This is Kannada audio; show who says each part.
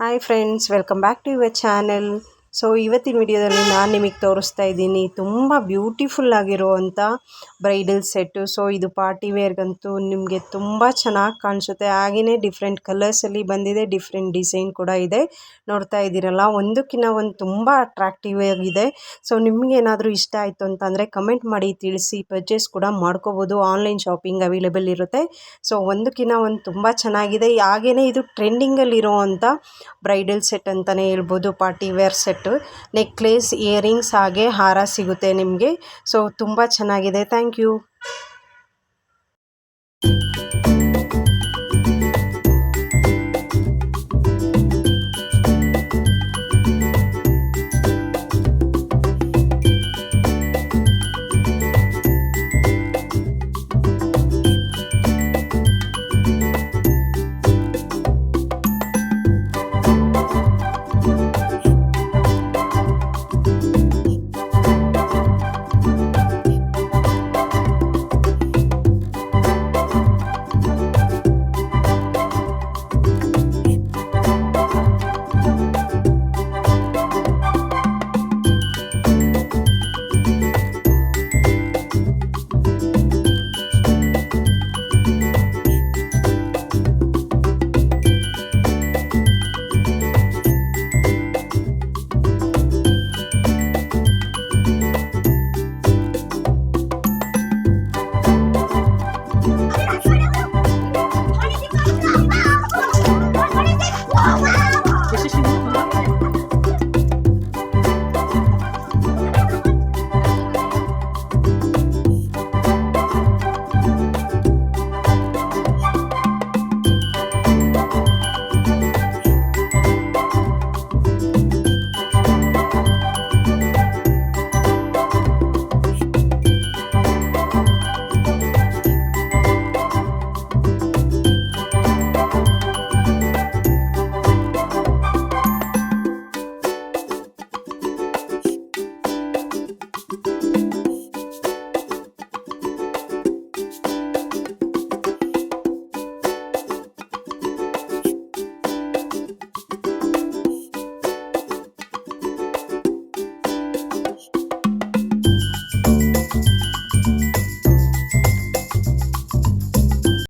Speaker 1: Hi friends, welcome back to your channel. So ಇವತ್ತಿನ ವಿಡಿಯೋದಲ್ಲಿ ನಾನು ನಿಮಗೆ ತೋರಿಸ್ತಾ ಇದ್ದೀನಿ ತುಂಬ ಬ್ಯೂಟಿಫುಲ್ ಆಗಿರುವಂಥ ಬ್ರೈಡಲ್ ಸೆಟ್ಟು. ಸೊ ಇದು ಪಾರ್ಟಿ ವೇರ್ಗಂತೂ ನಿಮಗೆ ತುಂಬ ಚೆನ್ನಾಗಿ ಕಾಣಿಸುತ್ತೆ. ಹಾಗೆಯೇ ಡಿಫ್ರೆಂಟ್ ಕಲರ್ಸಲ್ಲಿ ಬಂದಿದೆ, ಡಿಫ್ರೆಂಟ್ ಡಿಸೈನ್ ಕೂಡ ಇದೆ. ನೋಡ್ತಾ ಇದ್ದೀರಲ್ಲ, ಒಂದಕ್ಕಿಂತ ಒಂದು ತುಂಬ ಅಟ್ರಾಕ್ಟಿವ್ ಆಗಿದೆ. ಸೊ ನಿಮಗೇನಾದರೂ ಇಷ್ಟ ಆಯಿತು ಅಂತಂದರೆ ಕಮೆಂಟ್ ಮಾಡಿ ತಿಳಿಸಿ. ಪರ್ಚೇಸ್ ಕೂಡ ಮಾಡ್ಕೋಬೋದು, ಆನ್ಲೈನ್ ಶಾಪಿಂಗ್ ಅವೈಲೇಬಲ್ ಇರುತ್ತೆ. ಸೊ ಒಂದಕ್ಕಿಂತ ಒಂದು ತುಂಬ ಚೆನ್ನಾಗಿದೆ. ಹಾಗೆಯೇ ಇದು ಟ್ರೆಂಡಿಂಗಲ್ಲಿರುವಂಥ ಬ್ರೈಡಲ್ ಸೆಟ್ ಅಂತಲೇ ಹೇಳ್ಬೋದು. Party wear set, necklace, earrings ಹಾಗೆ ಹಾರ ಸಿಗುತ್ತೆ ನಿಮಗೆ. ಸೊ ತುಂಬ ಚೆನ್ನಾಗಿದೆ. Thank you.